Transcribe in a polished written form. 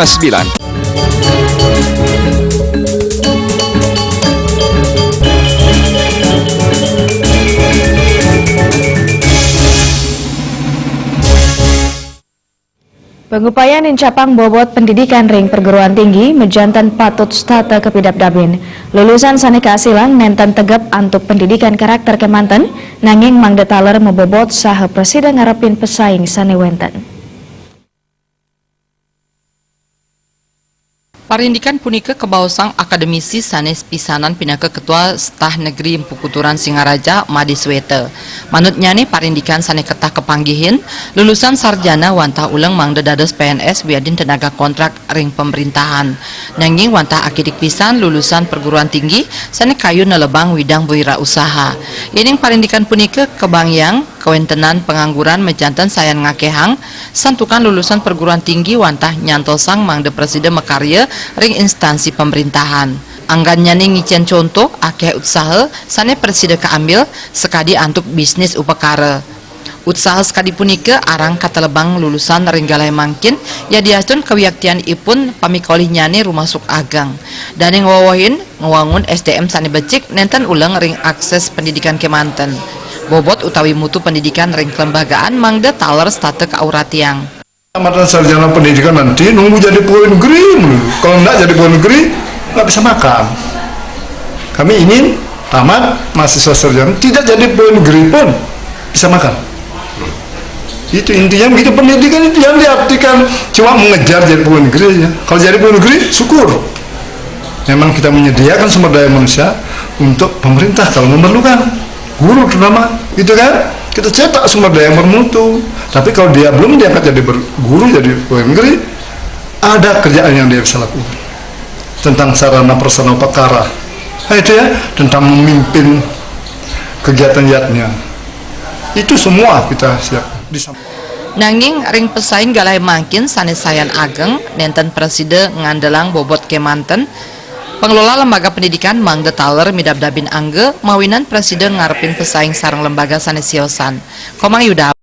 9. Pengupayaan incapang bobot pendidikan ring perguruan tinggi mejantan patut stata kepidap dabin. Lulusan Sanika Asilang nenten tegap antuk pendidikan karakter kemanten, nanging mangde taler membobot saha presiden ngarepin pesaing sanewenten. Parindikan punika kebausang akademisi sanes pisanan pinaka ketua staf negeri Empukuturan Singaraja Madi Swete. Manutnya nih parindikan sane ketah kepanggihin lulusan sarjana wantah ulang mangde dados PNS biadin tenaga kontrak ring pemerintahan. Nanging wantah akidik pisan lulusan perguruan tinggi sane kayu nelebang widang wirausaha. Ining parindikan punika kebangyang kewentenan pengangguran mejantan sayan ngakehang santukan lulusan perguruan tinggi wantah nyantosang mangde presiden mekarya ring instansi pemerintahan. Anggannya nih ngicen contoh akeh usaha sane presiden keambil sekadi antuk bisnis upakara. Usaha sekadi punika arang katalebang lulusan ring galai mangkin ya diastun kewiaktian ipun pamikolih nyane rumah suk agang. Dan yang wawahin ngewangun SDM sane becik nenten ulang ring akses pendidikan kemanten. Bobot utawi mutu pendidikan ring kelembagaan mangde taler state kauratiang. Tamatan sarjana pendidikan nanti nunggu jadi pegawai negeri dulu. Kalau enggak jadi pegawai negeri nggak bisa makan. Kami ingin tamat mahasiswa sarjana tidak jadi pegawai negeri pun bisa makan. Itu intinya begitu, pendidikan itu yang diartikan cuma mengejar jadi pegawai negeri ya. Kalau jadi pegawai negeri syukur. Memang kita menyediakan sumber daya manusia untuk pemerintah kalau memerlukan. Guru terutama, gitu kan? Kita cetak sumber daya yang bermutu. Tapi kalau dia belum diangkat jadi guru, jadi pegawai negeri, ada kerjaan yang dia bisa lakukan. Tentang sarana prasarana perkara. Nah, itu ya, tentang memimpin kegiatan-kegiatannya. Itu semua kita siap disampaikan. Nanging ring pesaing galai mangkin sanes sayan ageng nenten presiden ngandelang bobot kemanten. Pengelola lembaga pendidikan mangde taler midab-dabin angge mawinan presiden ngarepin pesaing sarang lembaga sanes siosan. Komang Yuda